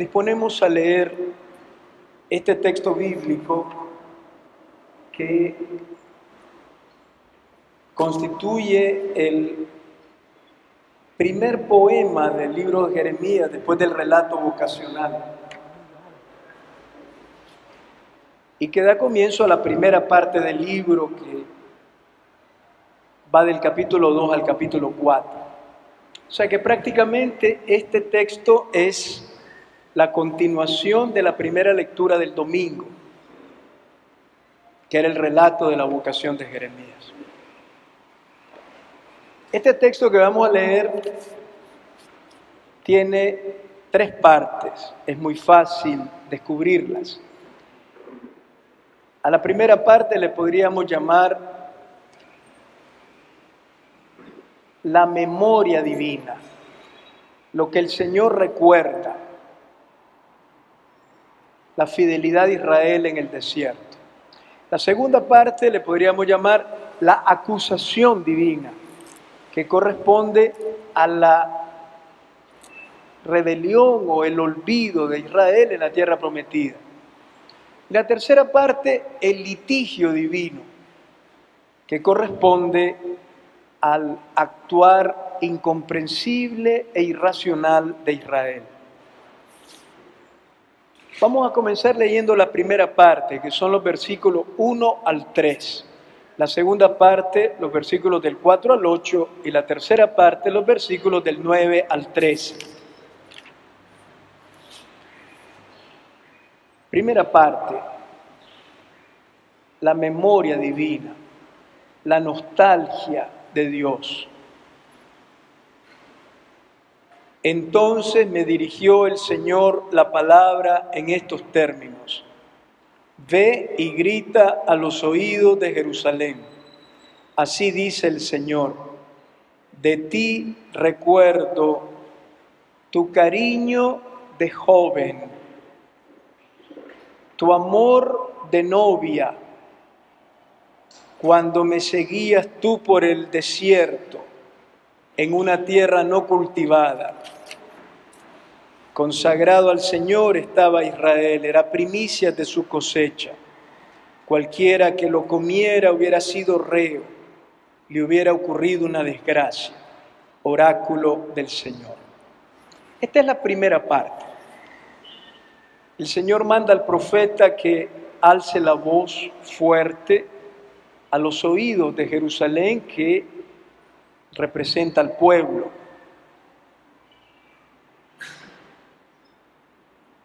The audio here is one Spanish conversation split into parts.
disponemos a leer este texto bíblico que constituye el primer poema del libro de Jeremías después del relato vocacional y que da comienzo a la primera parte del libro que va del capítulo 2 al capítulo 4. O sea que prácticamente este texto es la continuación de la primera lectura del domingo, que era el relato de la vocación de Jeremías. Este texto que vamos a leer tiene 3 partes, es muy fácil descubrirlas. A la primera parte le podríamos llamar la memoria divina, lo que el Señor recuerda, la fidelidad de Israel en el desierto. La segunda parte le podríamos llamar la acusación divina, que corresponde a la rebelión o el olvido de Israel en la tierra prometida. Y la tercera parte, el litigio divino, que corresponde al actuar incomprensible e irracional de Israel. Vamos a comenzar leyendo la primera parte, que son los versículos 1 al 3. La segunda parte, los versículos del 4 al 8, y la tercera parte, los versículos del 9 al 13. Primera parte, la memoria divina, la nostalgia de Dios. Entonces me dirigió el Señor la palabra en estos términos: ve y grita a los oídos de Jerusalén. Así dice el Señor: de ti recuerdo tu cariño de joven, tu amor de novia, cuando me seguías tú por el desierto, en una tierra no cultivada. Consagrado al Señor estaba Israel, era primicia de su cosecha. Cualquiera que lo comiera hubiera sido reo, le hubiera ocurrido una desgracia. Oráculo del Señor. Esta es la primera parte. El Señor manda al profeta que alce la voz fuerte a los oídos de Jerusalén, que representa al pueblo.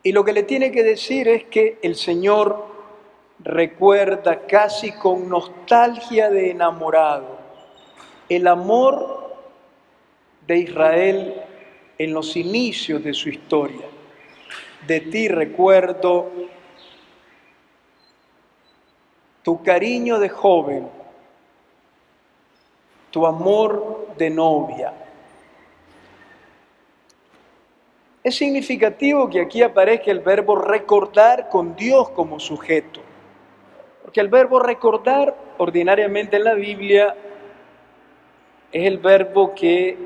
Y lo que le tiene que decir es que el Señor recuerda casi con nostalgia de enamorado el amor de Israel en los inicios de su historia. De ti recuerdo tu cariño de joven, tu amor de novia. Es significativo que aquí aparezca el verbo recordar con Dios como sujeto, porque el verbo recordar ordinariamente en la Biblia es el verbo que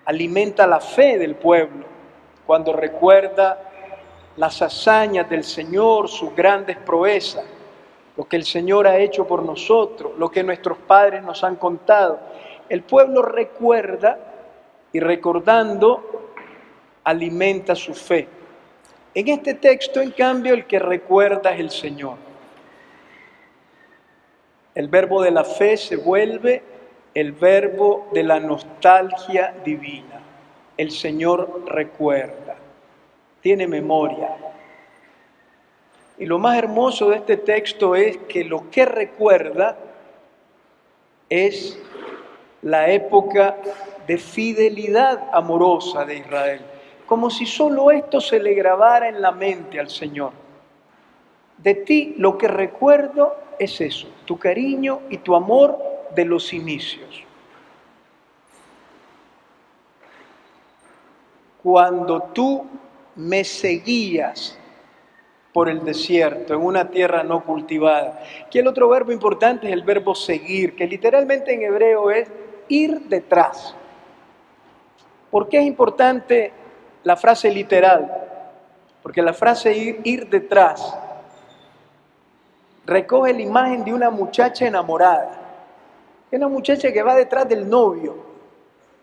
alimenta la fe del pueblo, cuando recuerda las hazañas del Señor, sus grandes proezas, lo que el Señor ha hecho por nosotros, lo que nuestros padres nos han contado. El pueblo recuerda y recordando alimenta su fe. En este texto, en cambio, el que recuerda es el Señor. El verbo de la fe se vuelve el verbo de la nostalgia divina. El Señor recuerda, tiene memoria. Y lo más hermoso de este texto es que lo que recuerda es la época de fidelidad amorosa de Israel, como si solo esto se le grabara en la mente al Señor. De ti lo que recuerdo es eso, tu cariño y tu amor de los inicios. Cuando tú me seguías por el desierto, en una tierra no cultivada. Aquí el otro verbo importante es el verbo seguir, que literalmente en hebreo es ir detrás. ¿Por qué es importante la frase literal? porque la frase ir detrás recoge la imagen de una muchacha enamorada. Es una muchacha que va detrás del novio,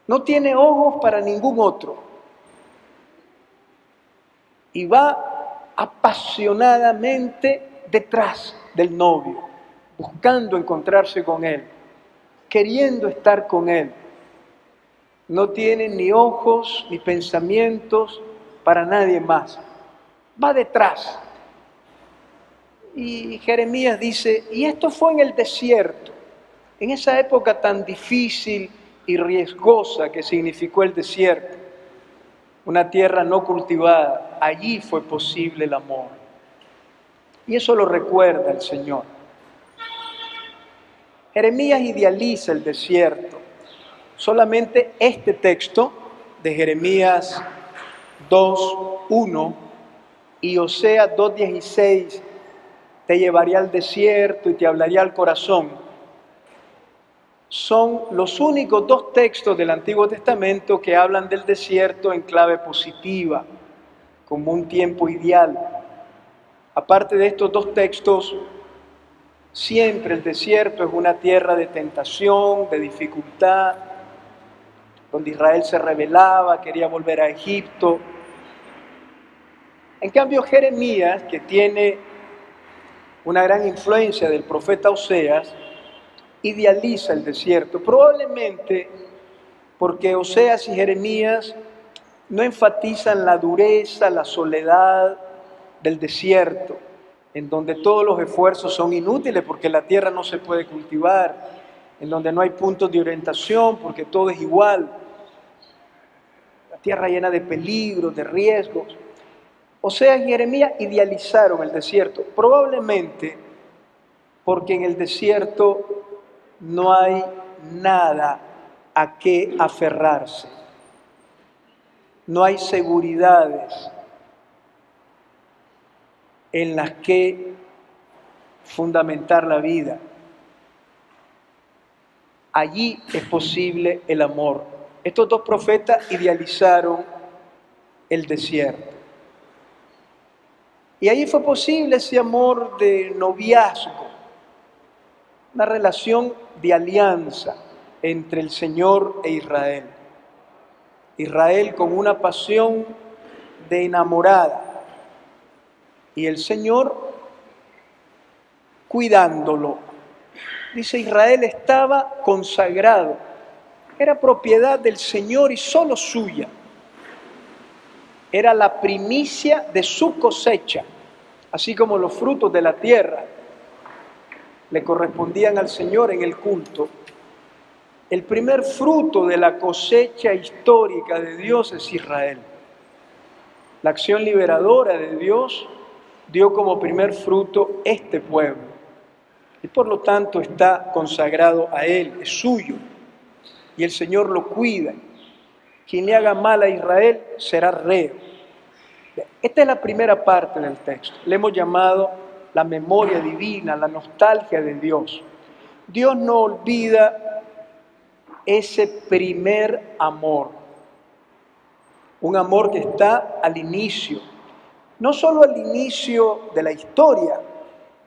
no tiene ojos para ningún otro y va apasionadamente detrás del novio, buscando encontrarse con él, queriendo estar con él. No tiene ni ojos ni pensamientos para nadie más. Va detrás. Y Jeremías dice, y esto fue en el desierto, en esa época tan difícil y riesgosa que significó el desierto, una tierra no cultivada, allí fue posible el amor. Y eso lo recuerda el Señor. Jeremías idealiza el desierto. Solamente este texto de Jeremías 2:1 y Oseas 2:16 te llevaría al desierto y te hablaría al corazón. Son los únicos dos textos del Antiguo Testamento que hablan del desierto en clave positiva, como un tiempo ideal. Aparte de estos dos textos, siempre el desierto es una tierra de tentación, de dificultad, donde Israel se rebelaba, quería volver a Egipto. En cambio, Jeremías, que tiene una gran influencia del profeta Oseas, idealiza el desierto, probablemente porque Oseas y Jeremías no enfatizan la dureza, la soledad del desierto, en donde todos los esfuerzos son inútiles porque la tierra no se puede cultivar, en donde no hay puntos de orientación porque todo es igual, la tierra llena de peligros, de riesgos. Oseas y Jeremías idealizaron el desierto, probablemente porque en el desierto no hay nada a qué aferrarse, no hay seguridades en las que fundamentar la vida. Allí es posible el amor. Estos dos profetas idealizaron el desierto. Y allí fue posible ese amor de noviazgo, una relación de alianza entre el Señor e Israel. Israel con una pasión de enamorada y el Señor cuidándolo. Dice, Israel estaba consagrado, era propiedad del Señor y solo suya. Era la primicia de su cosecha, así como los frutos de la tierra le correspondían al Señor en el culto. El primer fruto de la cosecha histórica de Dios es Israel. La acción liberadora de Dios dio como primer fruto este pueblo. Y por lo tanto está consagrado a Él, es suyo. Y el Señor lo cuida. Quien le haga mal a Israel será reo. Esta es la primera parte del texto. Le hemos llamado la memoria divina, la nostalgia de Dios. Dios no olvida ese primer amor. Un amor que está al inicio. No solo al inicio de la historia,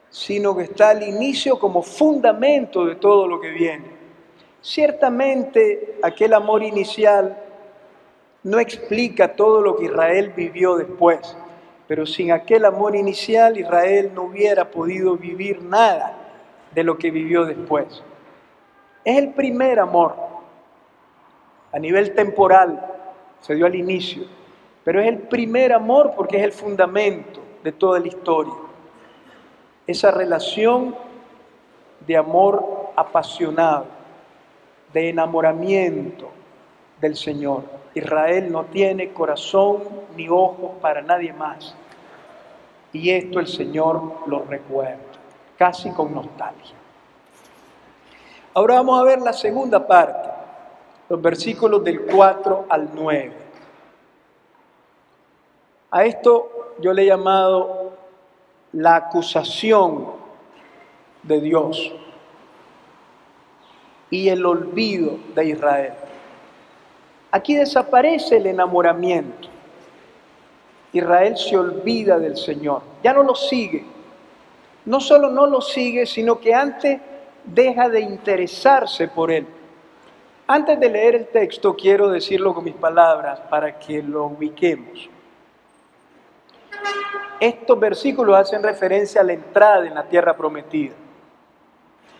sino que está al inicio como fundamento de todo lo que viene. Ciertamente aquel amor inicial no explica todo lo que Israel vivió después, pero sin aquel amor inicial Israel no hubiera podido vivir nada de lo que vivió después. Es el primer amor, a nivel temporal, se dio al inicio, pero es el primer amor porque es el fundamento de toda la historia. Esa relación de amor apasionado, de enamoramiento del Señor. Israel no tiene corazón ni ojos para nadie más. Y esto el Señor lo recuerda, casi con nostalgia. Ahora vamos a ver la segunda parte, los versículos del 4 al 9. A esto yo le he llamado la acusación de Dios y el olvido de Israel. Aquí desaparece el enamoramiento. Israel se olvida del Señor, ya no lo sigue. No solo no lo sigue, sino que antes deja de interesarse por él. Antes de leer el texto, quiero decirlo con mis palabras para que lo ubiquemos. Estos versículos hacen referencia a la entrada en la tierra prometida,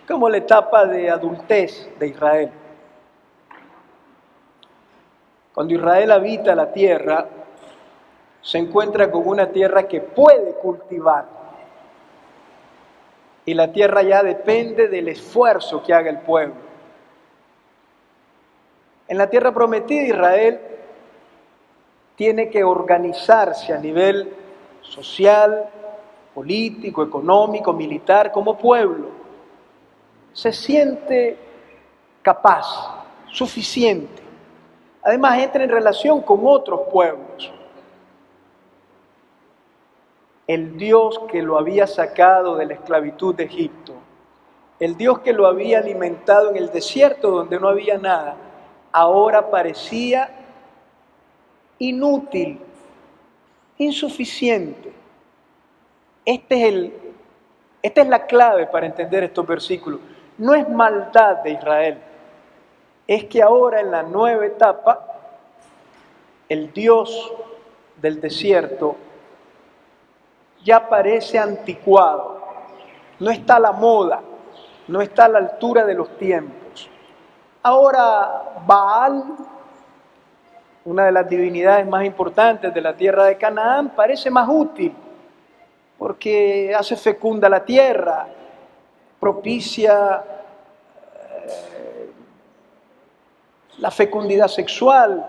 como la etapa de adultez de Israel. Cuando Israel habita la tierra, se encuentra con una tierra que puede cultivar. Y la tierra ya depende del esfuerzo que haga el pueblo. En la tierra prometida, Israel tiene que organizarse a nivel social, político, económico, militar, como pueblo. Se siente capaz, suficiente. Además, entra en relación con otros pueblos. El Dios que lo había sacado de la esclavitud de Egipto, el Dios que lo había alimentado en el desierto donde no había nada, ahora parecía inútil, insuficiente. Esta es la clave para entender estos versículos. No es maldad de Israel, es que ahora en la nueva etapa, el Dios del desierto ya parece anticuado, no está a la moda, no está a la altura de los tiempos. Ahora Baal, una de las divinidades más importantes de la tierra de Canaán, parece más útil, porque hace fecunda la tierra, propicia la fecundidad sexual.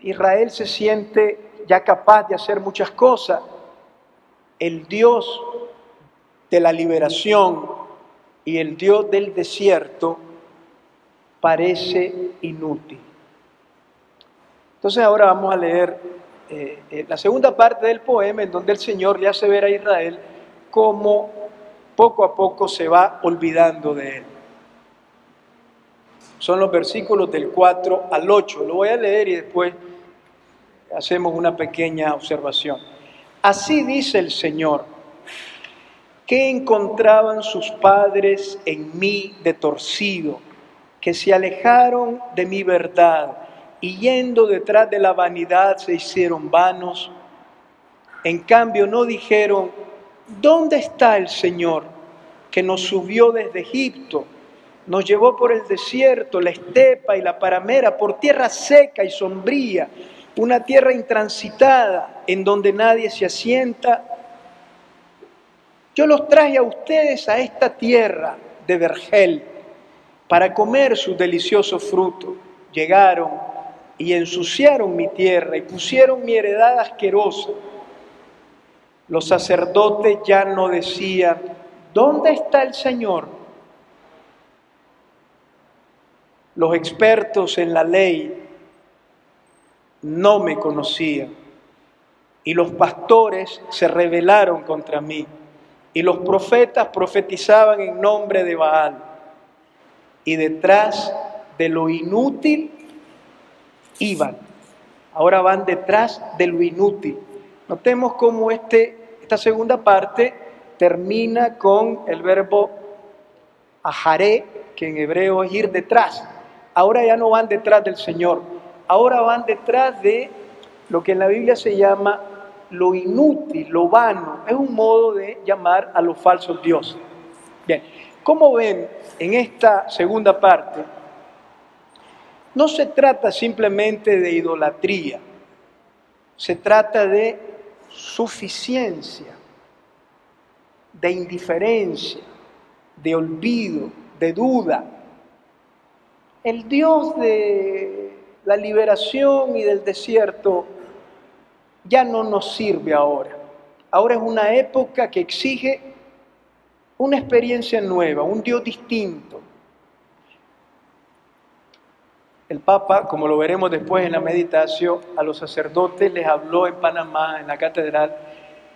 Israel se siente ya capaz de hacer muchas cosas. El Dios de la liberación y el Dios del desierto parece inútil. Entonces ahora vamos a leer la segunda parte del poema, en donde el Señor le hace ver a Israel cómo poco a poco se va olvidando de él. Son los versículos del 4 al 8. Lo voy a leer y después hacemos una pequeña observación. Así dice el Señor: ¿qué encontraban sus padres en mí de torcido? Que se alejaron de mi verdad y yendo detrás de la vanidad se hicieron vanos. En cambio no dijeron: ¿dónde está el Señor que nos subió desde Egipto? Nos llevó por el desierto, la estepa y la paramera, por tierra seca y sombría, una tierra intransitada en donde nadie se asienta. Yo los traje a ustedes a esta tierra de vergel para comer sus deliciosos frutos. Llegaron y ensuciaron mi tierra y pusieron mi heredad asquerosa. Los sacerdotes ya no decían: ¿dónde está el Señor? Los expertos en la ley no me conocían y los pastores se rebelaron contra mí y los profetas profetizaban en nombre de Baal y detrás de lo inútil iban. Ahora van detrás de lo inútil. Notemos cómo esta segunda parte termina con el verbo ajaré, que en hebreo es ir detrás. Ahora ya no van detrás del Señor, ahora van detrás de lo que en la Biblia se llama lo inútil, lo vano. Es un modo de llamar a los falsos dioses. Bien, como ven en esta segunda parte, no se trata simplemente de idolatría, se trata de suficiencia, de indiferencia, de olvido, de duda. El Dios de la liberación y del desierto ya no nos sirve ahora. Ahora es una época que exige una experiencia nueva, un Dios distinto. El Papa, como lo veremos después en la meditación, a los sacerdotes les habló en Panamá, en la catedral,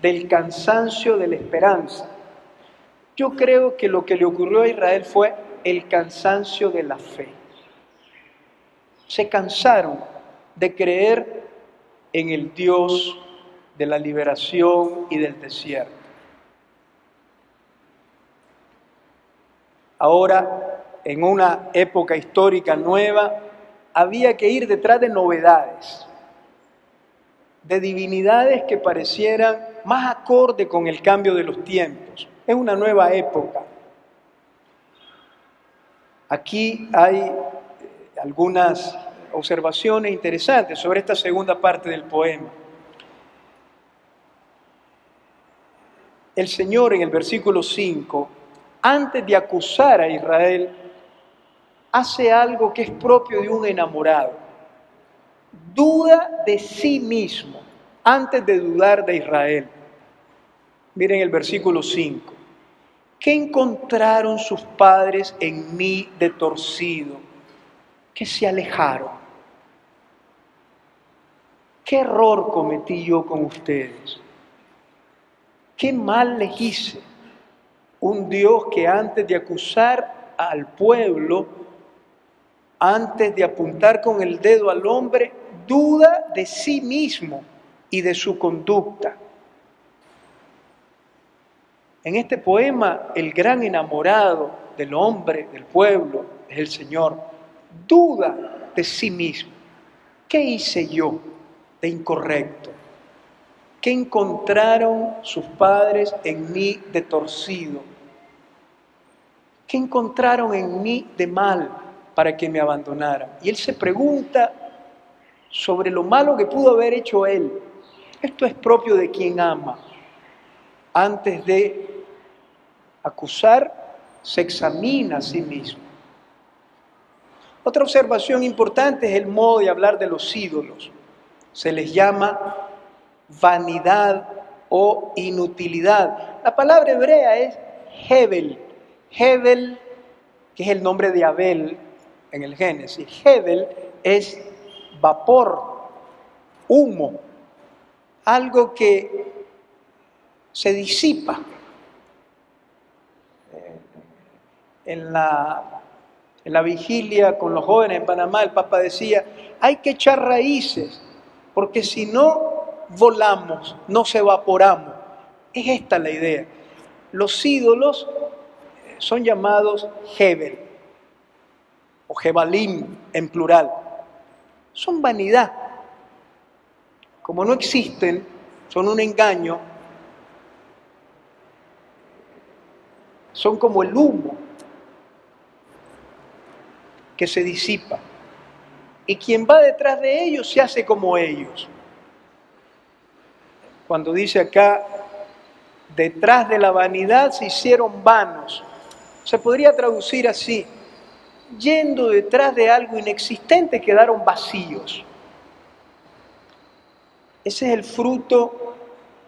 del cansancio de la esperanza. Yo creo que lo que le ocurrió a Israel fue el cansancio de la fe. Se cansaron de creer en el Dios de la liberación y del desierto. Ahora, en una época histórica nueva, había que ir detrás de novedades, de divinidades que parecieran más acorde con el cambio de los tiempos. Es una nueva época. Aquí hay algunas observaciones interesantes sobre esta segunda parte del poema. El Señor en el versículo 5, antes de acusar a Israel, hace algo que es propio de un enamorado. Duda de sí mismo antes de dudar de Israel. Miren el versículo 5. ¿Qué encontraron sus padres en mí de torcido? Que se alejaron. ¿Qué error cometí yo con ustedes? ¿Qué mal les hice? Un Dios que antes de acusar al pueblo, antes de apuntar con el dedo al hombre, duda de sí mismo y de su conducta. En este poema, el gran enamorado del hombre, del pueblo, es el Señor. Duda de sí mismo. ¿Qué hice yo de incorrecto? ¿Qué encontraron sus padres en mí de torcido? ¿Qué encontraron en mí de mal para que me abandonaran? Y él se pregunta sobre lo malo que pudo haber hecho él. Esto es propio de quien ama. Antes de acusar, se examina a sí mismo. Otra observación importante es el modo de hablar de los ídolos. Se les llama vanidad o inutilidad. La palabra hebrea es Hebel. Hebel, que es el nombre de Abel en el Génesis. Hebel es vapor, humo, algo que se disipa. En la vigilia con los jóvenes en Panamá, el Papa decía, hay que echar raíces, porque si no volamos, nos evaporamos. Es esta la idea. Los ídolos son llamados Hebel, o Jebalim en plural. Son vanidad. Como no existen, son un engaño, son como el humo que se disipa. Y quien va detrás de ellos se hace como ellos. Cuando dice acá, detrás de la vanidad se hicieron vanos, se podría traducir así, yendo detrás de algo inexistente quedaron vacíos. Ese es el fruto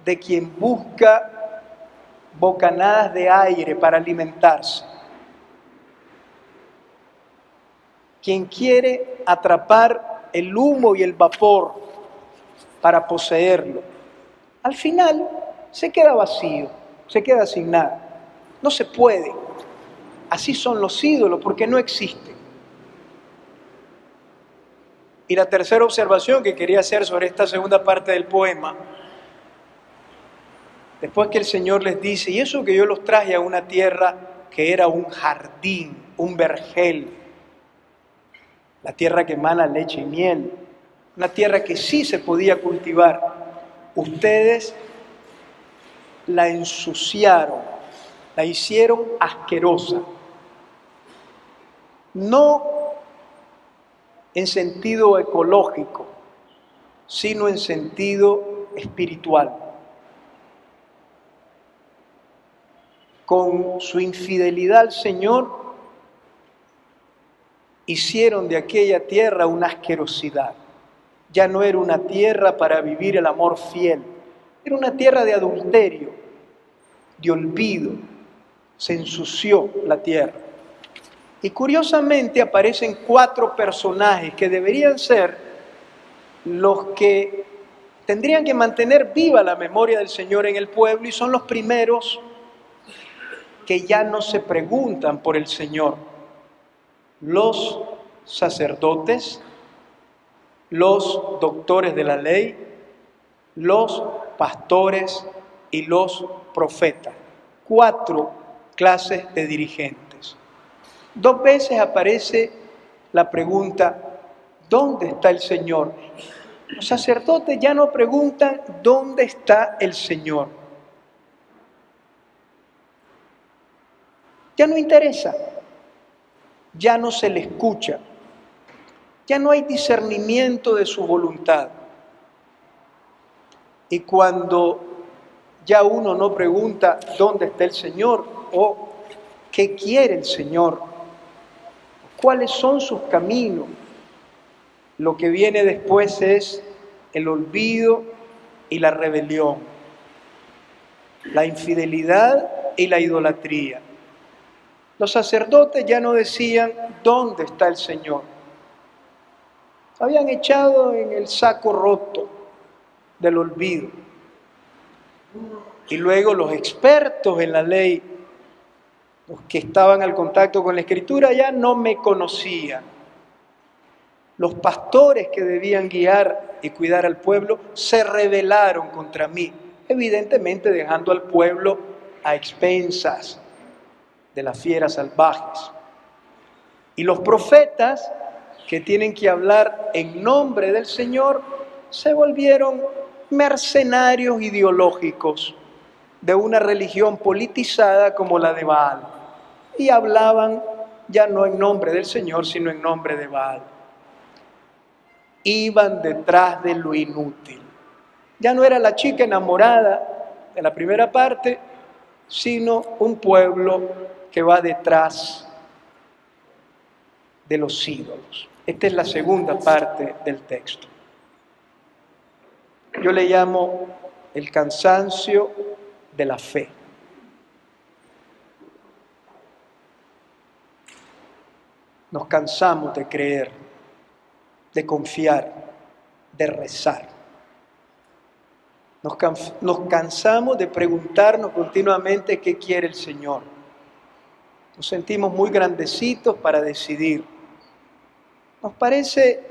de quien busca bocanadas de aire para alimentarse. Quien quiere atrapar el humo y el vapor para poseerlo. Al final se queda vacío, se queda sin nada. No se puede. Así son los ídolos porque no existen. Y la tercera observación que quería hacer sobre esta segunda parte del poema, después que el Señor les dice, y eso que yo los traje a una tierra que era un jardín, un vergel, la tierra que emana leche y miel, una tierra que sí se podía cultivar. Ustedes la ensuciaron, la hicieron asquerosa. No en sentido ecológico, sino en sentido espiritual. Con su infidelidad al Señor, hicieron de aquella tierra una asquerosidad. Ya no era una tierra para vivir el amor fiel, era una tierra de adulterio, de olvido. Se ensució la tierra. Y curiosamente aparecen 4 personajes que deberían ser los que tendrían que mantener viva la memoria del Señor en el pueblo, y son los primeros que ya no se preguntan por el Señor. Los sacerdotes, los doctores de la ley los pastores y los profetas. 4 clases de dirigentes. 2 veces aparece la pregunta, ¿dónde está el Señor? Los sacerdotes ya no preguntan, ¿dónde está el Señor? Ya no interesa, ya no se le escucha, ya no hay discernimiento de su voluntad. Y cuando ya uno no pregunta dónde está el Señor o qué quiere el Señor, cuáles son sus caminos, lo que viene después es el olvido y la rebelión, la infidelidad y la idolatría. Los sacerdotes ya no decían dónde está el Señor. Habían echado en el saco roto del olvido. Y luego los expertos en la ley, los que estaban al contacto con la Escritura, ya no me conocían. Los pastores que debían guiar y cuidar al pueblo se rebelaron contra mí, evidentemente dejando al pueblo a expensas de las fieras salvajes. Y los profetas, que tienen que hablar en nombre del Señor, se volvieron mercenarios ideológicos de una religión politizada como la de Baal. Y hablaban ya no en nombre del Señor, sino en nombre de Baal. Iban detrás de lo inútil. Ya no era la chica enamorada de la primera parte, sino un pueblo que va detrás de los ídolos. Esta es la segunda parte del texto. Yo le llamo el cansancio de la fe. Nos cansamos de creer, de confiar, de rezar. Nos cansamos de preguntarnos continuamente qué quiere el Señor. Nos sentimos muy grandecitos para decidir. Nos parece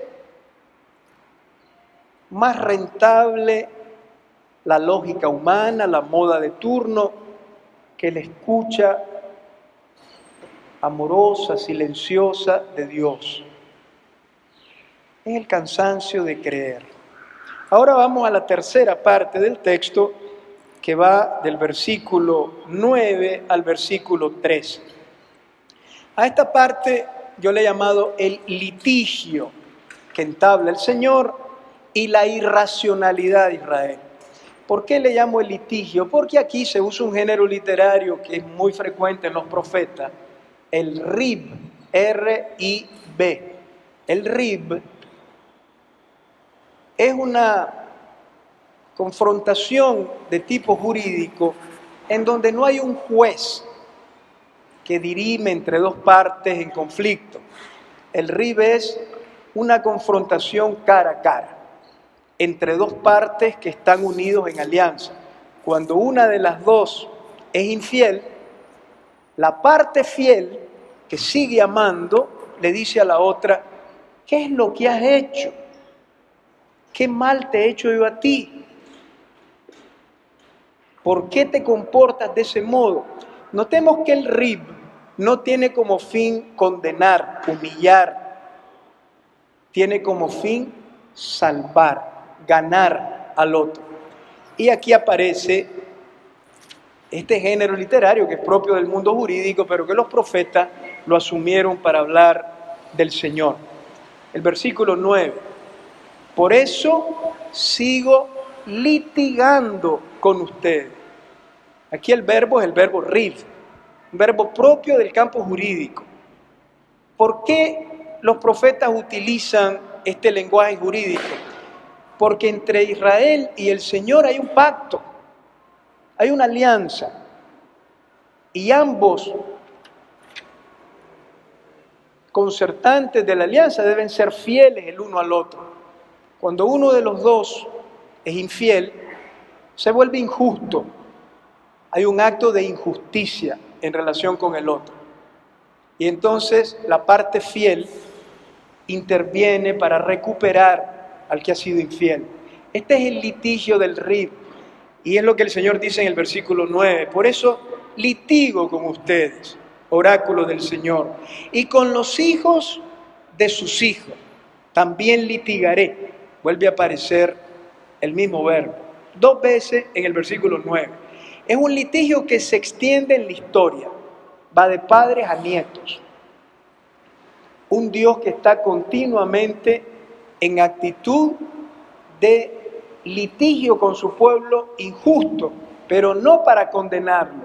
más rentable la lógica humana, la moda de turno, que la escucha amorosa, silenciosa de Dios. Es el cansancio de creer. Ahora vamos a la tercera parte del texto, que va del versículo 9 al versículo 13. A esta parte yo le he llamado el litigio que entabla el Señor y la irracionalidad de Israel. ¿Por qué le llamo el litigio? Porque aquí se usa un género literario que es muy frecuente en los profetas, el rib, R-I-B. El rib es una confrontación de tipo jurídico en donde no hay un juez que dirime entre dos partes en conflicto. El rib es una confrontación cara a cara entre dos partes que están unidos en alianza. Cuando una de las dos es infiel, la parte fiel que sigue amando le dice a la otra, ¿qué es lo que has hecho? ¿Qué mal te he hecho yo a ti? ¿Por qué te comportas de ese modo? Notemos que el rib no tiene como fin condenar, humillar, tiene como fin salvar, ganar al otro. Y aquí aparece este género literario que es propio del mundo jurídico, pero que los profetas lo asumieron para hablar del Señor. El versículo 9. Por eso sigo litigando con ustedes. Aquí el verbo es el verbo rib, un verbo propio del campo jurídico. ¿Por qué los profetas utilizan este lenguaje jurídico? Porque entre Israel y el Señor hay un pacto, hay una alianza, y ambos concertantes de la alianza deben ser fieles el uno al otro. Cuando uno de los dos es infiel, se vuelve injusto. Hay un acto de injusticia en relación con el otro. Y entonces la parte fiel interviene para recuperar al que ha sido infiel. Este es el litigio del RIB. Y es lo que el Señor dice en el versículo 9. Por eso litigo con ustedes, oráculo del Señor, y con los hijos de sus hijos también litigaré. Vuelve a aparecer el mismo verbo, 2 veces en el versículo 9. Es un litigio que se extiende en la historia, va de padres a nietos. Un Dios que está continuamente en actitud de litigio con su pueblo injusto, pero no para condenarlo,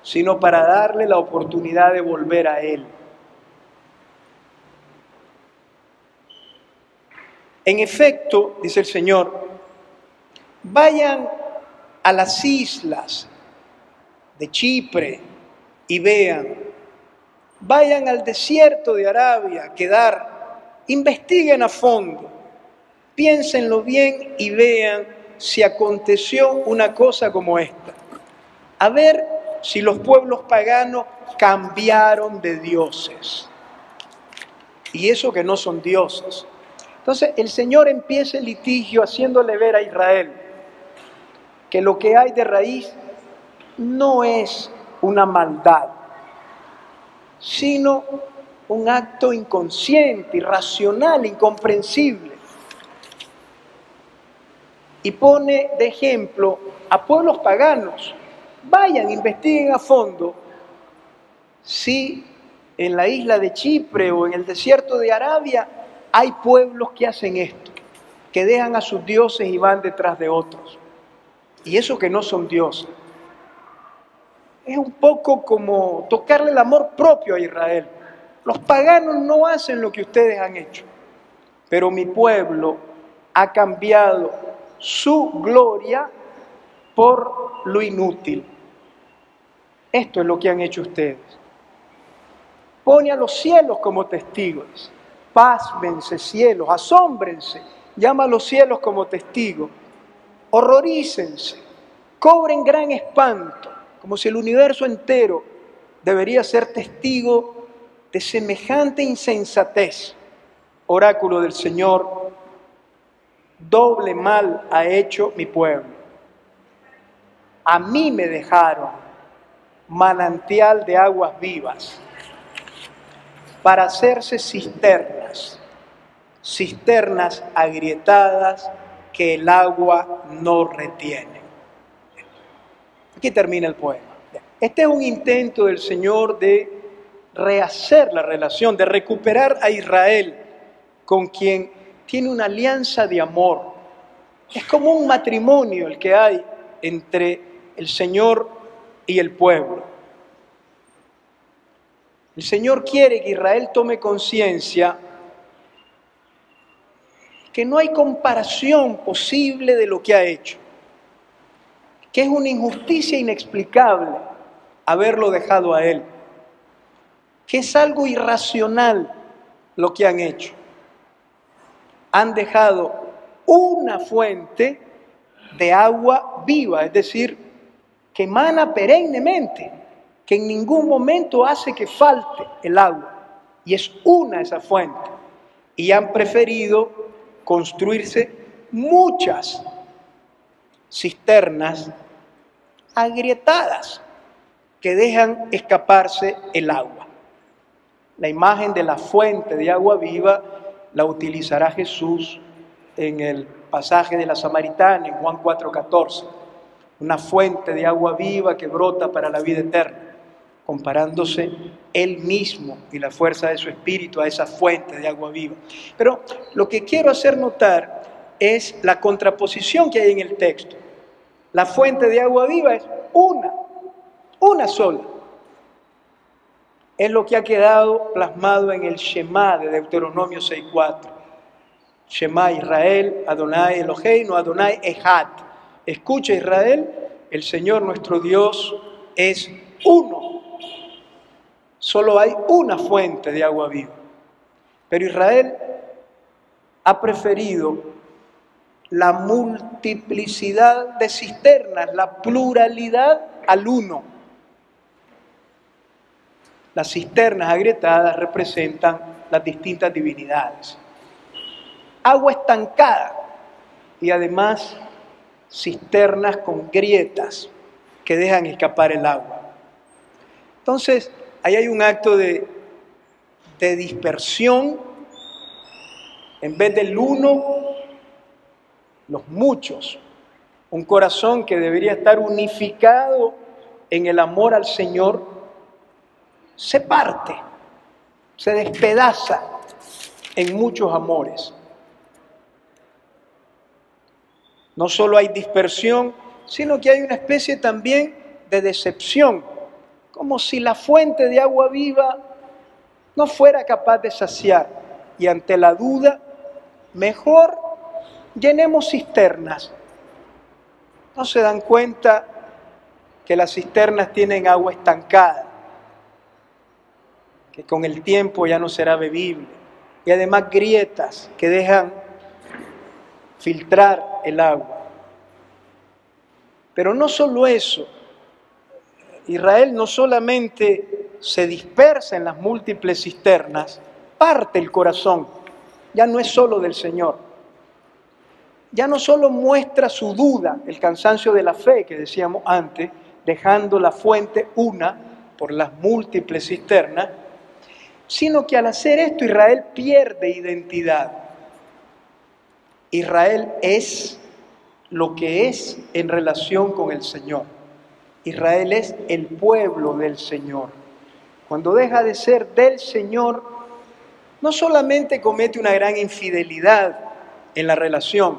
sino para darle la oportunidad de volver a Él. En efecto, dice el Señor, vayan a las islas de Chipre y vean, vayan al desierto de Arabia, Kedar, investiguen a fondo, piénsenlo bien y vean si aconteció una cosa como esta. A ver si los pueblos paganos cambiaron de dioses. Y eso que no son dioses. Entonces el Señor empieza el litigio haciéndole ver a Israel que lo que hay de raíz no es una maldad, sino un acto inconsciente, irracional, incomprensible. Y pone de ejemplo a pueblos paganos. Vayan, investiguen a fondo si en la isla de Chipre o en el desierto de Arabia hay pueblos que hacen esto, que dejan a sus dioses y van detrás de otros. Y eso que no son dioses. Es un poco como tocarle el amor propio a Israel. Los paganos no hacen lo que ustedes han hecho, pero mi pueblo ha cambiado su gloria por lo inútil. Esto es lo que han hecho ustedes. Pone a los cielos como testigos. Pásmense, cielos, asómbrense. Llama a los cielos como testigos. Horrorícense. Cobren gran espanto, como si el universo entero debería ser testigo de semejante insensatez. Oráculo del Señor, doble mal ha hecho mi pueblo. A mí me dejaron manantial de aguas vivas para hacerse cisternas, cisternas agrietadas que el agua no retiene. Aquí termina el poema. Este es un intento del Señor de rehacer la relación, de recuperar a Israel con quien tiene una alianza de amor. Es como un matrimonio el que hay entre el Señor y el pueblo. El Señor quiere que Israel tome conciencia que no hay comparación posible de lo que ha hecho, que es una injusticia inexplicable haberlo dejado a Él, que es algo irracional lo que han hecho. Han dejado una fuente de agua viva, es decir, que emana perennemente, que en ningún momento hace que falte el agua, y es una esa fuente, y han preferido construirse muchas cisternas agrietadas que dejan escaparse el agua. La imagen de la fuente de agua viva la utilizará Jesús en el pasaje de la Samaritana, en Juan 4:14. Una fuente de agua viva que brota para la vida eterna, comparándose Él mismo y la fuerza de su Espíritu a esa fuente de agua viva. Pero lo que quiero hacer notar es la contraposición que hay en el texto. La fuente de agua viva es una sola. Es lo que ha quedado plasmado en el Shema de Deuteronomio 6:4. Shema Israel, Adonai Eloheinu, Adonai Echad. Escucha Israel, el Señor nuestro Dios es uno. Solo hay una fuente de agua viva. Pero Israel ha preferido la multiplicidad de cisternas, la pluralidad al uno. Las cisternas agrietadas representan las distintas divinidades. Agua estancada, y además cisternas con grietas que dejan escapar el agua. Entonces, ahí hay un acto de dispersión. En vez del uno, los muchos. Un corazón que debería estar unificado en el amor al Señor, se parte, se despedaza en muchos amores. No solo hay dispersión, sino que hay una especie también de decepción, como si la fuente de agua viva no fuera capaz de saciar. Y ante la duda, mejor llenemos cisternas. ¿No se dan cuenta que las cisternas tienen agua estancada, que con el tiempo ya no será bebible? Y además grietas que dejan filtrar el agua. Pero no solo eso, Israel no solamente se dispersa en las múltiples cisternas, parte el corazón, ya no es solo del Señor. Ya no solo muestra su duda, el cansancio de la fe que decíamos antes, dejando la fuente una por las múltiples cisternas, sino que al hacer esto Israel pierde identidad. Israel es lo que es en relación con el Señor. Israel es el pueblo del Señor. Cuando deja de ser del Señor, no solamente comete una gran infidelidad en la relación,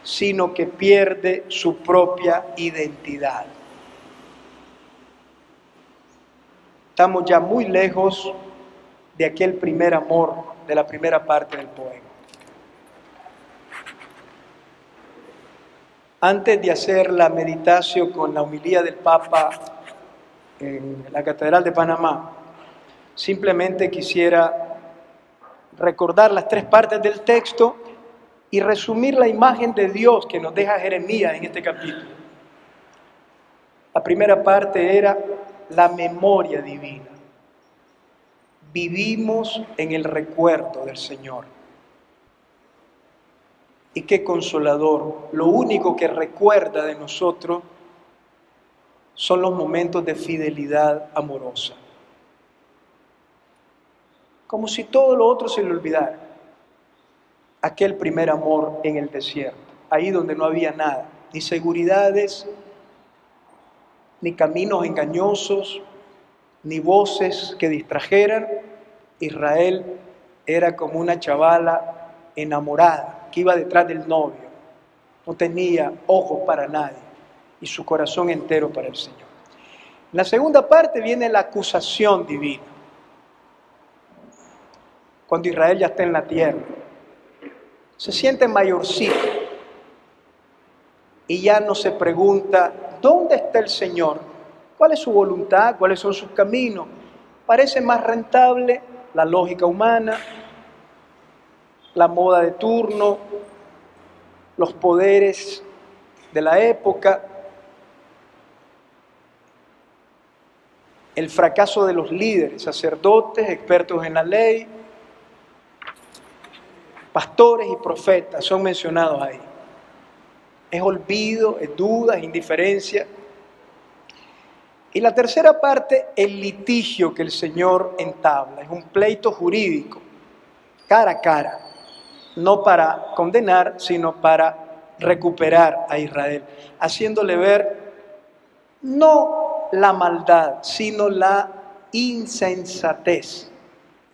sino que pierde su propia identidad. Estamos ya muy lejos de aquel primer amor, de la primera parte del poema. Antes de hacer la meditación con la homilía del Papa en la Catedral de Panamá, simplemente quisiera recordar las tres partes del texto y resumir la imagen de Dios que nos deja Jeremías en este capítulo. La primera parte era la memoria divina. Vivimos en el recuerdo del Señor. Y qué consolador. Lo único que recuerda de nosotros son los momentos de fidelidad amorosa. Como si todo lo otro se le olvidara. Aquel primer amor en el desierto, ahí donde no había nada, ni seguridades, ni caminos engañosos, ni voces que distrajeran. Israel era como una chavala enamorada que iba detrás del novio, no tenía ojos para nadie y su corazón entero para el Señor. En la segunda parte viene la acusación divina, cuando Israel ya está en la tierra. Se siente mayorcito y ya no se pregunta, ¿dónde está el Señor? ¿Cuál es su voluntad? ¿Cuáles son sus caminos? Parece más rentable la lógica humana, la moda de turno, los poderes de la época, el fracaso de los líderes, sacerdotes, expertos en la ley, pastores y profetas son mencionados ahí. Es olvido, es duda, es indiferencia. Y la tercera parte, el litigio que el Señor entabla. Es un pleito jurídico, cara a cara. No para condenar, sino para recuperar a Israel. Haciéndole ver no la maldad, sino la insensatez,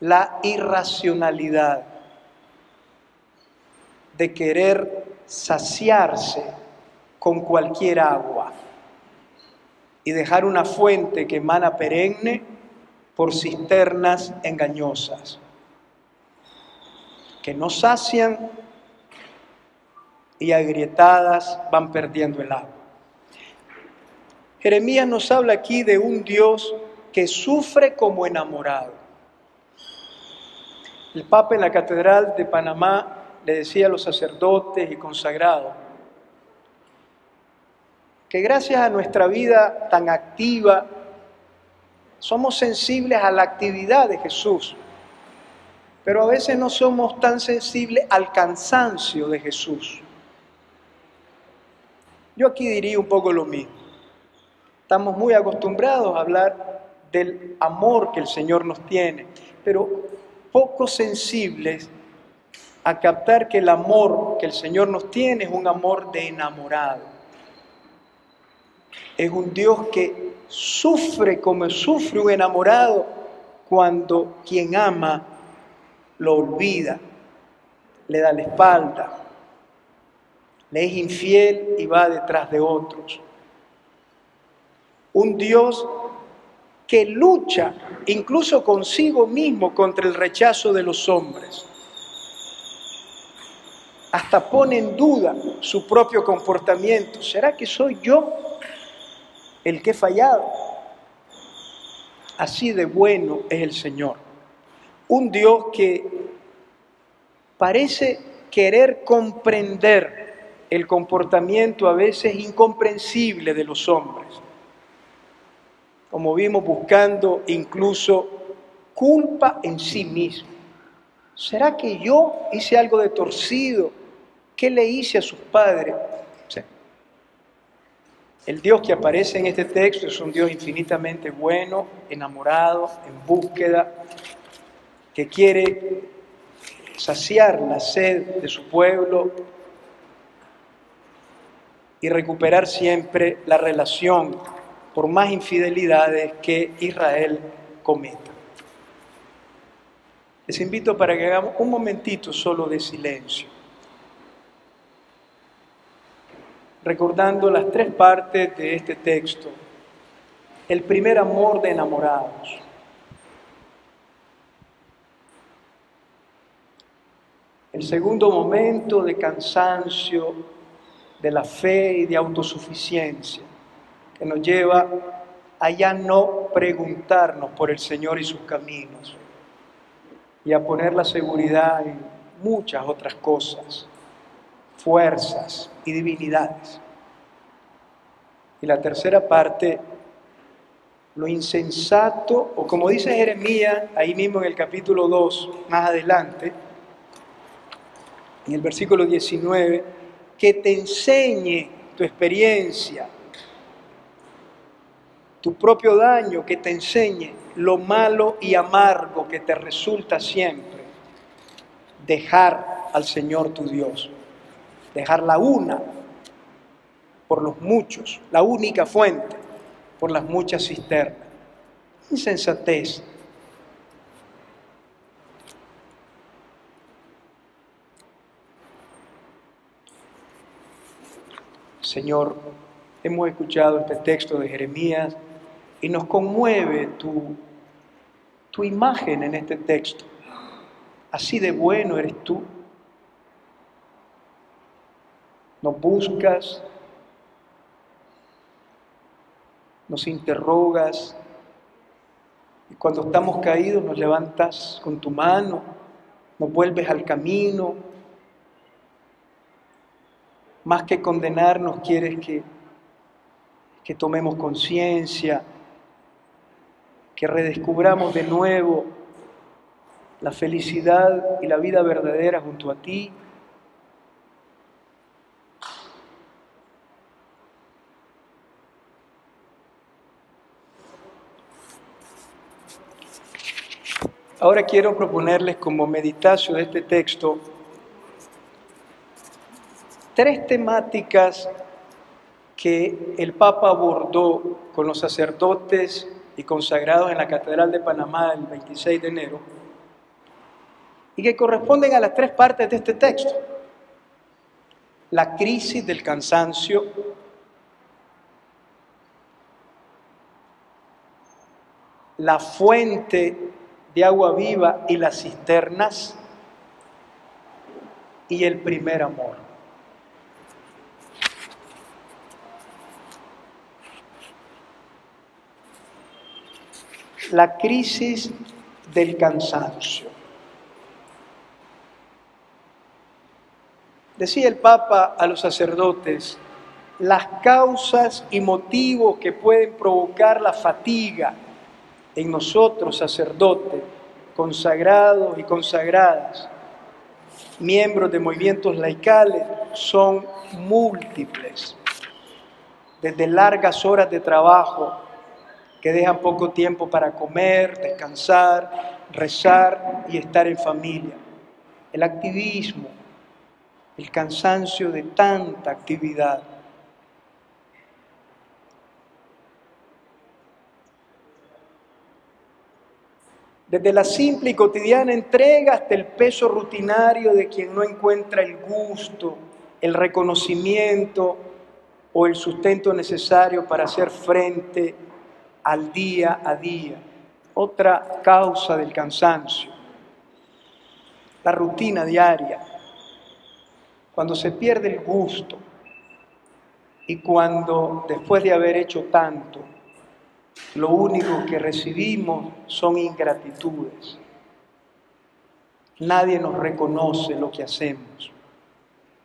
la irracionalidad de querer saciarse con cualquier agua y dejar una fuente que emana perenne por cisternas engañosas, que no sacian y agrietadas van perdiendo el agua. Jeremías nos habla aquí de un Dios que sufre como enamorado. El Papa en la Catedral de Panamá le decía a los sacerdotes y consagrados que gracias a nuestra vida tan activa somos sensibles a la actividad de Jesús, pero a veces no somos tan sensibles al cansancio de Jesús. Yo aquí diría un poco lo mismo. Estamos muy acostumbrados a hablar del amor que el Señor nos tiene, pero poco sensibles a captar que el amor que el Señor nos tiene es un amor de enamorado. Es un Dios que sufre como sufre un enamorado cuando quien ama lo olvida, le da la espalda, le es infiel y va detrás de otros. Un Dios que lucha incluso consigo mismo contra el rechazo de los hombres. Hasta pone en duda su propio comportamiento. ¿Será que soy yo el que he fallado? Así de bueno es el Señor. Un Dios que parece querer comprender el comportamiento a veces incomprensible de los hombres. Como vimos, buscando incluso culpa en sí mismo. ¿Será que yo hice algo de torcido? ¿Qué le hice a sus padres? Sí. El Dios que aparece en este texto es un Dios infinitamente bueno, enamorado, en búsqueda, que quiere saciar la sed de su pueblo y recuperar siempre la relación por más infidelidades que Israel cometa. Les invito para que hagamos un momentito solo de silencio, recordando las tres partes de este texto. El primer amor de enamorados. El segundo momento de cansancio, de la fe y de autosuficiencia, que nos lleva a ya no preguntarnos por el Señor y sus caminos, y a poner la seguridad en muchas otras cosas, fuerzas y divinidades. Y la tercera parte, lo insensato, o como dice Jeremías, ahí mismo en el capítulo 2, más adelante, en el versículo 19, que te enseñe tu experiencia, tu propio daño, que te enseñe lo malo y amargo que te resulta siempre dejar al Señor tu Dios, dejar la una por los muchos, la única fuente por las muchas cisternas. Insensatez. Señor, hemos escuchado este texto de Jeremías y nos conmueve tu imagen en este texto. Así de bueno eres tú. Nos buscas, nos interrogas, y cuando estamos caídos nos levantas con tu mano, nos vuelves al camino. Más que condenarnos, quieres que tomemos conciencia, que redescubramos de nuevo la felicidad y la vida verdadera junto a ti. Ahora quiero proponerles como meditación de este texto tres temáticas que el Papa abordó con los sacerdotes y consagrados en la Catedral de Panamá el 26 de enero y que corresponden a las tres partes de este texto. La crisis del cansancio, la fuente de agua viva y las cisternas, y el primer amor. La crisis del cansancio. Decía el Papa a los sacerdotes, las causas y motivos que pueden provocar la fatiga en nosotros, sacerdotes, consagrados y consagradas, miembros de movimientos laicales, son múltiples. desde largas horas de trabajo que dejan poco tiempo para comer, descansar, rezar y estar en familia. El activismo, el cansancio de tanta actividad. Desde la simple y cotidiana entrega hasta el peso rutinario de quien no encuentra el gusto, el reconocimiento o el sustento necesario para hacer frente al día a día. Otra causa del cansancio, la rutina diaria, cuando se pierde el gusto y cuando después de haber hecho tanto, lo único que recibimos son ingratitudes. Nadie nos reconoce lo que hacemos.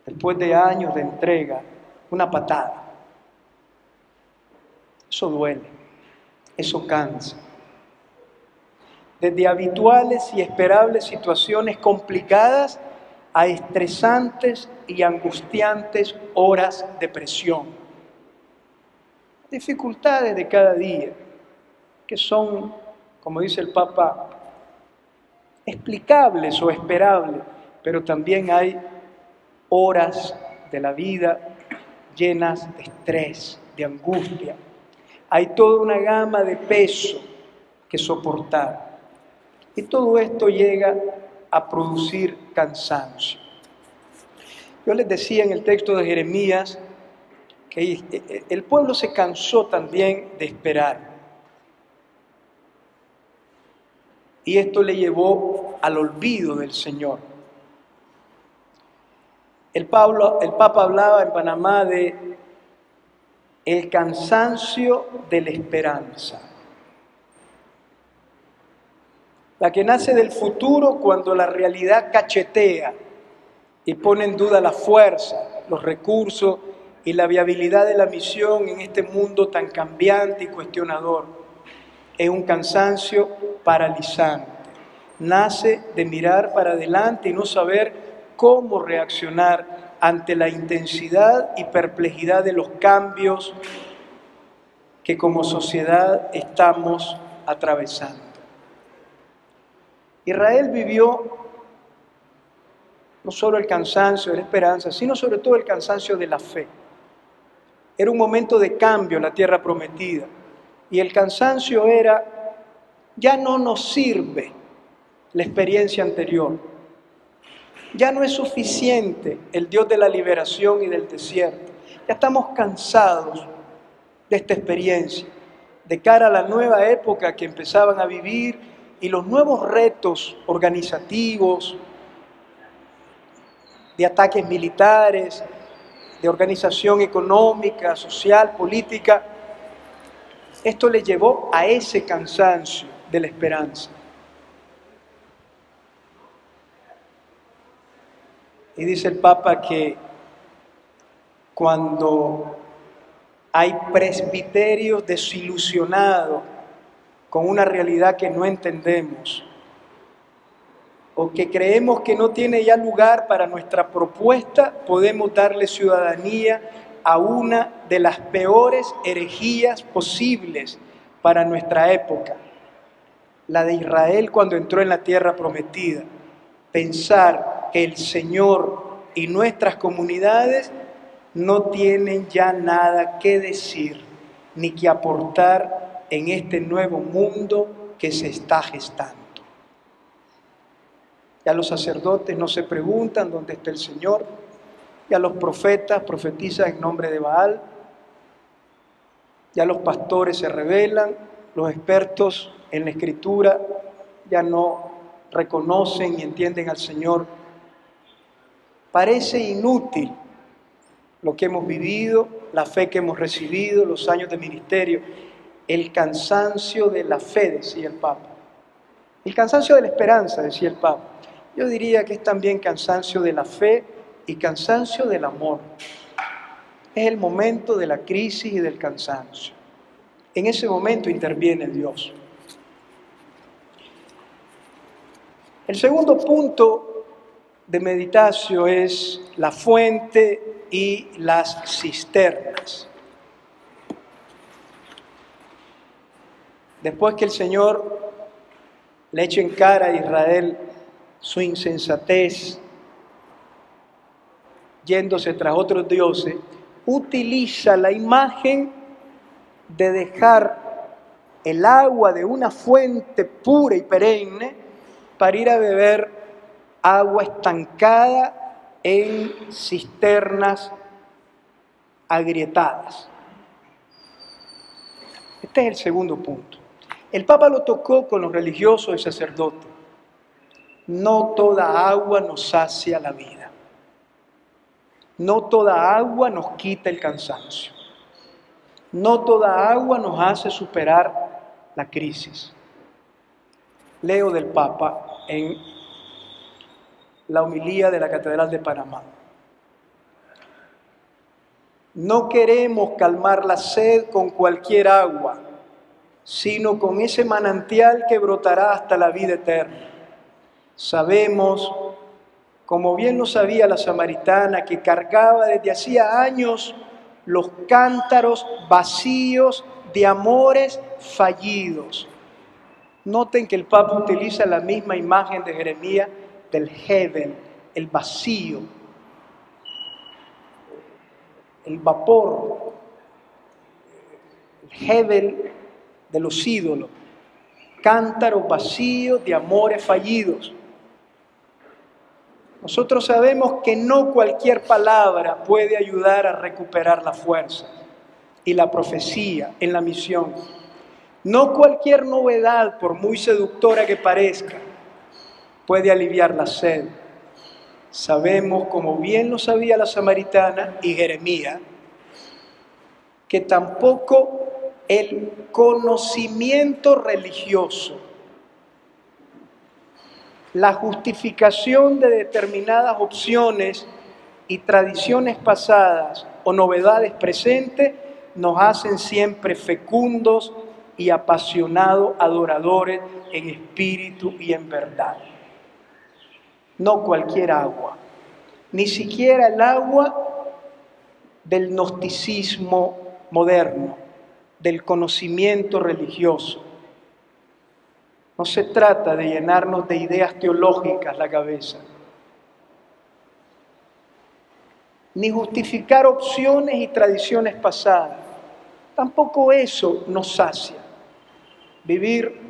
Después de años de entrega, una patada. Eso duele, eso cansa. Desde habituales y esperables situaciones complicadas a estresantes y angustiantes horas de presión. Dificultades de cada día, que son, como dice el Papa, explicables o esperables, pero también hay horas de la vida llenas de estrés, de angustia. Hay toda una gama de peso que soportar. Y todo esto llega a producir cansancio. Yo les decía en el texto de Jeremías que el pueblo se cansó también de esperar. Y esto le llevó al olvido del Señor. El Papa hablaba en Panamá de el cansancio de la esperanza. La que nace del futuro cuando la realidad cachetea y pone en duda la fuerza, los recursos y la viabilidad de la misión en este mundo tan cambiante y cuestionador. Es un cansancio paralizante. Nace de mirar para adelante y no saber cómo reaccionar ante la intensidad y perplejidad de los cambios que como sociedad estamos atravesando. Israel vivió no solo el cansancio de la esperanza, sino sobre todo el cansancio de la fe. Era un momento de cambio en la tierra prometida. Y el cansancio era, ya no nos sirve la experiencia anterior. Ya no es suficiente el Dios de la liberación y del desierto. Ya estamos cansados de esta experiencia, de cara a la nueva época que empezaban a vivir y los nuevos retos organizativos, de ataques militares, de organización económica, social, política. Esto le llevó a ese cansancio de la esperanza. Y dice el Papa que cuando hay presbiterios desilusionados con una realidad que no entendemos, o que creemos que no tiene ya lugar para nuestra propuesta, podemos darle ciudadanía a una de las peores herejías posibles para nuestra época, la de Israel cuando entró en la tierra prometida. Pensar que el Señor y nuestras comunidades no tienen ya nada que decir ni que aportar en este nuevo mundo que se está gestando. Ya los sacerdotes no se preguntan dónde está el Señor, ya los profetas profetizan en nombre de Baal, ya los pastores se rebelan, los expertos en la Escritura ya no reconocen y entienden al Señor. Parece inútil lo que hemos vivido, la fe que hemos recibido, los años de ministerio, el cansancio de la fe, decía el Papa. El cansancio de la esperanza, decía el Papa. Yo diría que es también cansancio de la fe y cansancio del amor. Es el momento de la crisis y del cansancio. En ese momento interviene Dios. El segundo punto de meditación es la fuente y las cisternas. después que el Señor le eche en cara a Israel su insensatez, yéndose tras otros dioses, utiliza la imagen de dejar el agua de una fuente pura y perenne para ir a beber agua estancada en cisternas agrietadas. Este es el segundo punto. El Papa lo tocó con los religiosos y sacerdotes. No toda agua nos sacia la vida. No toda agua nos quita el cansancio. No toda agua nos hace superar la crisis. Leo del Papa en la homilía de la Catedral de Panamá. No queremos calmar la sed con cualquier agua, sino con ese manantial que brotará hasta la vida eterna. Sabemos, como bien lo sabía la samaritana, que cargaba desde hacía años los cántaros vacíos de amores fallidos. Noten que el Papa utiliza la misma imagen de Jeremías del Hevel, el vacío, el vapor, el Hevel de los ídolos, cántaros vacíos de amores fallidos. Nosotros sabemos que no cualquier palabra puede ayudar a recuperar la fuerza y la profecía en la misión. No cualquier novedad, por muy seductora que parezca, puede aliviar la sed. Sabemos, como bien lo sabía la samaritana y Jeremías, que tampoco el conocimiento religioso, la justificación de determinadas opciones y tradiciones pasadas o novedades presentes nos hacen siempre fecundos y apasionados adoradores en espíritu y en verdad. No cualquier agua, ni siquiera el agua del gnosticismo moderno, del conocimiento religioso. No se trata de llenarnos de ideas teológicas la cabeza, ni justificar opciones y tradiciones pasadas. Tampoco eso nos sacia. Vivir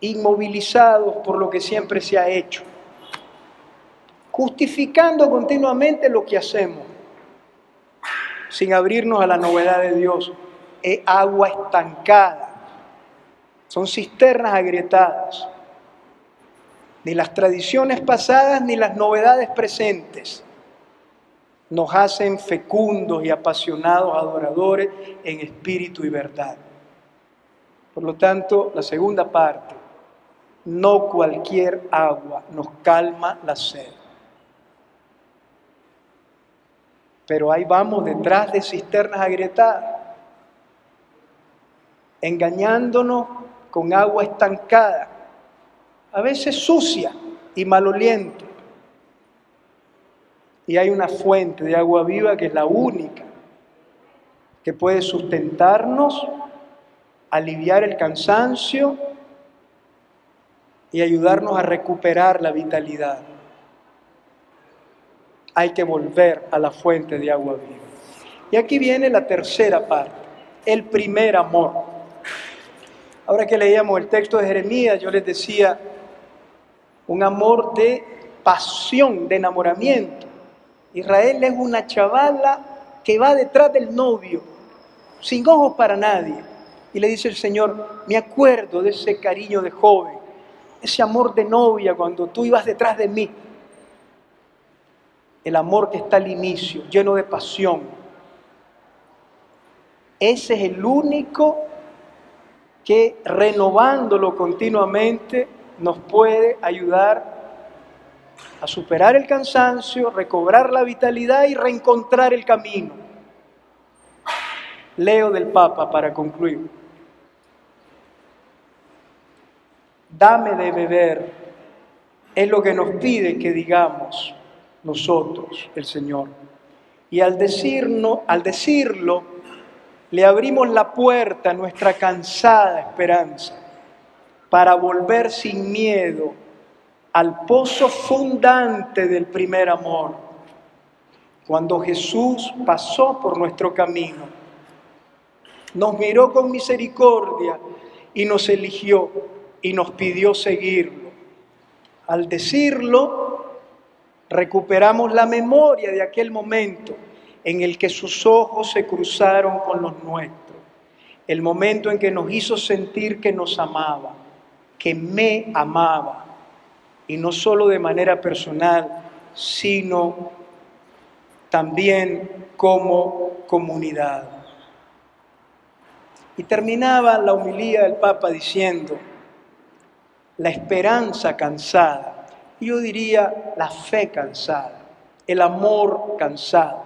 inmovilizados por lo que siempre se ha hecho, justificando continuamente lo que hacemos, sin abrirnos a la novedad de Dios. Es agua estancada. Son cisternas agrietadas. Ni las tradiciones pasadas ni las novedades presentes nos hacen fecundos y apasionados adoradores en espíritu y verdad. Por lo tanto, la segunda parte, no cualquier agua nos calma la sed. Pero ahí vamos detrás de cisternas agrietadas, engañándonos con agua estancada, a veces sucia y maloliente. Y hay una fuente de agua viva que es la única que puede sustentarnos, aliviar el cansancio y ayudarnos a recuperar la vitalidad. Hay que volver a la fuente de agua viva. Y aquí viene la tercera parte, el primer amor. Ahora que leíamos el texto de Jeremías, yo les decía, un amor de pasión, de enamoramiento. Israel es una chavala que va detrás del novio, sin ojos para nadie. Y le dice el Señor, me acuerdo de ese cariño de joven, ese amor de novia cuando tú ibas detrás de mí. El amor que está al inicio, lleno de pasión. Ese es el único que, renovándolo continuamente, nos puede ayudar a superar el cansancio, recobrar la vitalidad y reencontrar el camino. Leo del Papa para concluir. Dame de beber, es lo que nos pide que digamos nosotros, el Señor. Y al decirlo, le abrimos la puerta a nuestra cansada esperanza para volver sin miedo al pozo fundante del primer amor. Cuando Jesús pasó por nuestro camino, nos miró con misericordia y nos eligió y nos pidió seguirlo. Al decirlo, recuperamos la memoria de aquel momento en el que sus ojos se cruzaron con los nuestros, el momento en que nos hizo sentir que nos amaba, que me amaba, y no solo de manera personal, sino también como comunidad. Y terminaba la homilía del Papa diciendo, la esperanza cansada, yo diría la fe cansada, el amor cansado,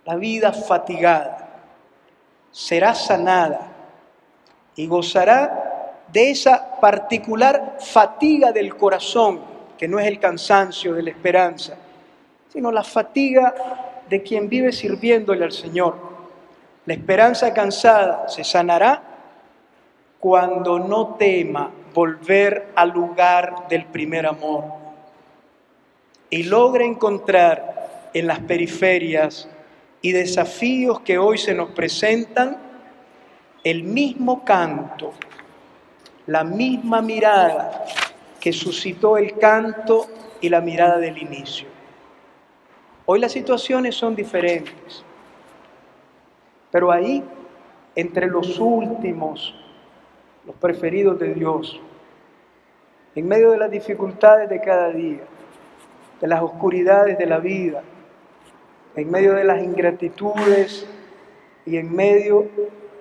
la vida fatigada, será sanada y gozará de esa particular fatiga del corazón, que no es el cansancio de la esperanza, sino la fatiga de quien vive sirviéndole al Señor. La esperanza cansada se sanará cuando no tema volver al lugar del primer amor y logre encontrar en las periferias y desafíos que hoy se nos presentan el mismo canto, la misma mirada que suscitó el canto y la mirada del inicio. Hoy las situaciones son diferentes, pero ahí, entre los últimos, los preferidos de Dios, en medio de las dificultades de cada día, de las oscuridades de la vida, en medio de las ingratitudes y en medio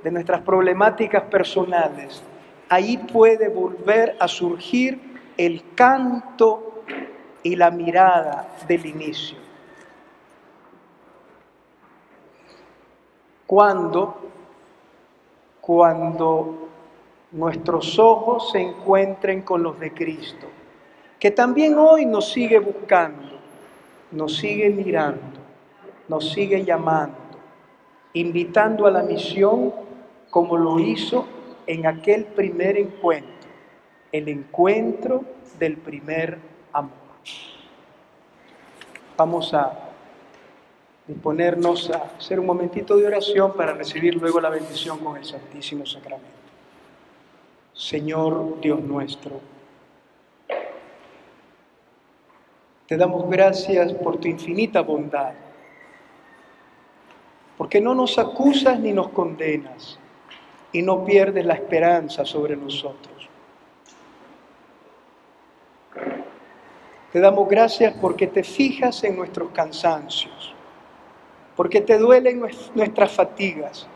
de nuestras problemáticas personales, ahí puede volver a surgir el canto y la mirada del inicio. Cuando nuestros ojos se encuentren con los de Cristo, que también hoy nos sigue buscando, nos sigue mirando, nos sigue llamando, invitando a la misión como lo hizo en aquel primer encuentro, el encuentro del primer amor. Vamos a disponernos a hacer un momentito de oración para recibir luego la bendición con el Santísimo Sacramento. Señor Dios nuestro, te damos gracias por tu infinita bondad, porque no nos acusas ni nos condenas y no pierdes la esperanza sobre nosotros. Te damos gracias porque te fijas en nuestros cansancios, porque te duelen nuestras fatigas,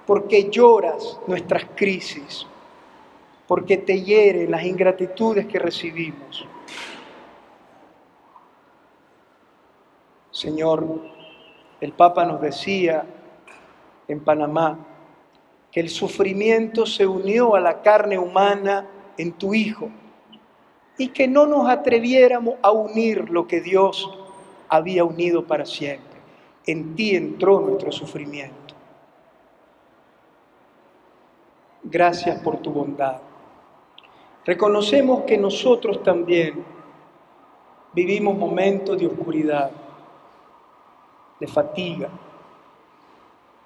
porque lloras nuestras crisis, porque te hieren las ingratitudes que recibimos. Señor, el Papa nos decía en Panamá que el sufrimiento se unió a la carne humana en tu Hijo y que no nos atreviéramos a unir lo que Dios había unido para siempre. En ti entró nuestro sufrimiento. Gracias por tu bondad. Reconocemos que nosotros también vivimos momentos de oscuridad, de fatiga,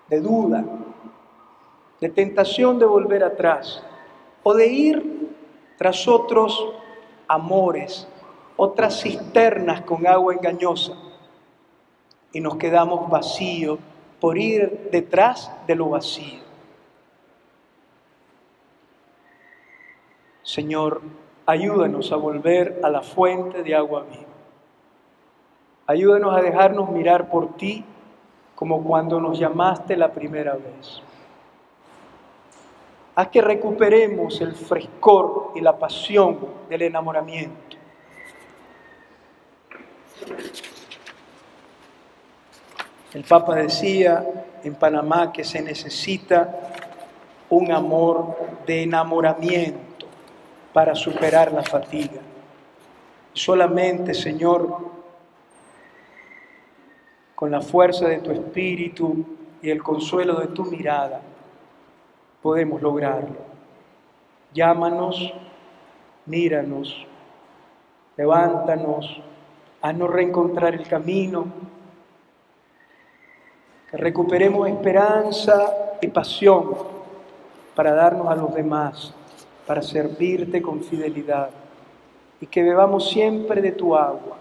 de duda, de tentación de volver atrás o de ir tras otros amores, otras cisternas con agua engañosa, y nos quedamos vacíos por ir detrás de lo vacío. Señor, ayúdanos a volver a la fuente de agua viva. Ayúdanos a dejarnos mirar por ti como cuando nos llamaste la primera vez. Haz que recuperemos el frescor y la pasión del enamoramiento. El Papa decía en Panamá que se necesita un amor de enamoramiento para superar la fatiga. Solamente, Señor, con la fuerza de tu Espíritu, y el consuelo de tu mirada, podemos lograrlo. Llámanos, míranos, levántanos, haznos reencontrar el camino, que recuperemos esperanza y pasión para darnos a los demás, para servirte con fidelidad, y que bebamos siempre de tu agua.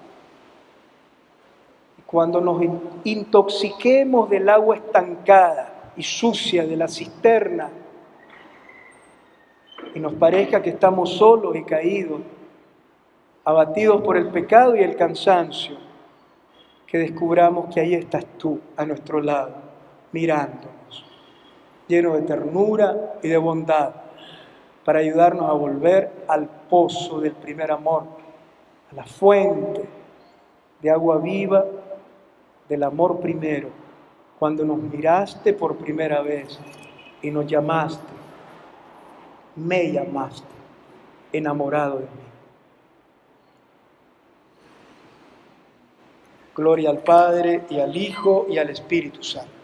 Y cuando nos intoxiquemos del agua estancada y sucia de la cisterna, y nos parezca que estamos solos y caídos, abatidos por el pecado y el cansancio, que descubramos que ahí estás tú, a nuestro lado, mirándonos, lleno de ternura y de bondad, para ayudarnos a volver al pozo del primer amor, a la fuente de agua viva del amor primero, cuando nos miraste por primera vez y nos llamaste, me llamaste, enamorado de mí. Gloria al Padre, y al Hijo, y al Espíritu Santo.